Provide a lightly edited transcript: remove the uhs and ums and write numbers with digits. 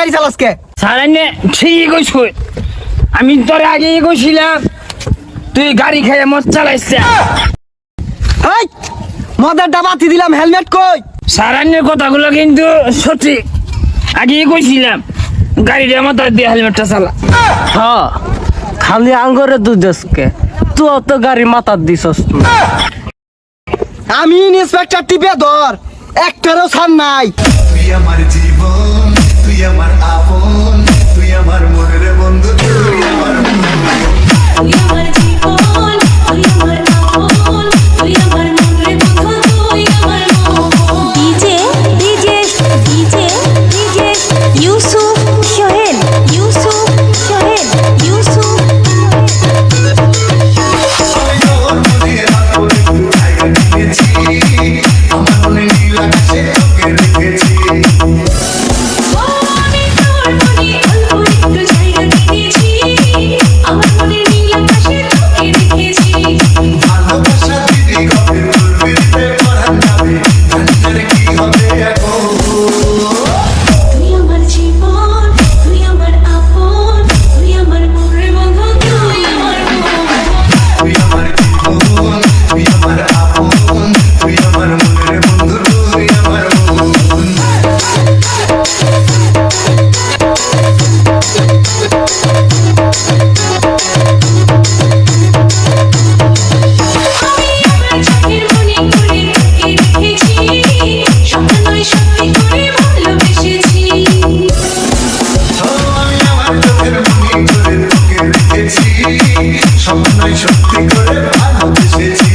গাড়ি চালাস কে? সারাইনে ঠিকই কইছ। আমি তোরে আগেই কইছিলাম তুই গাড়ি খেয়ে মদ চালাইছ। এই মদের ডাবাতি দিলাম, হেলমেট কই? সারাইনের কথাগুলো কিন্তু সঠিক। আগেই কইছিলাম গাড়িটা মাথায় দিয়ে হেলমেটটা চালা। হ্যাঁ, খালি আঙ্গরে দুধ দেশকে তুই অত গাড়ি মাথার দিছস না। আমি ইন্সপেক্টর টিপে ধর, একটারও ছাড় নাই। তুই আমার জীবন, তুই আমার আপন, তুই আমার মনের বন্ধু, তুই আমার তুই আমার জীবন, তুই আমার আপন, তুই আমার মনের বন্ধু, তুই আমার মন। DJ DJ DJ DJ Yusuf Sohel, Yusuf Sohel, Yusuf আমি তোর মনে রাখবো একটু জায়গা নিয়েছি, আমার মনে নীল আকাশে তোকে রেখেছি। আমি তোর মনে অল্প একটু জায়গা দিয়েছি, আমার মনে নীল আকাশে তোকে রেখেছি। ভালোবাসা দিদি কবে তোর বিরুদ্ধে পরান যাবে, জানি কি হবে এখন। তুই আমার জীবন, তুই আমার আপন, তুই আমার মনের বন্ধু, তুই আমার মন। তুই আমার জীবন, তুই আমার আপন, তুই আমার মনের বন্ধু, তুই আমার মন। আমি আমার চোখের মনে করে তোকে রেখেছি, স্বপ্ন নয় সত্যি করে ভালোবেসেছি। আমি আমার চোখের মনি করে তোকে রেখেছি, স্বপ্নই সত্যি করে ভালোবেসেছি।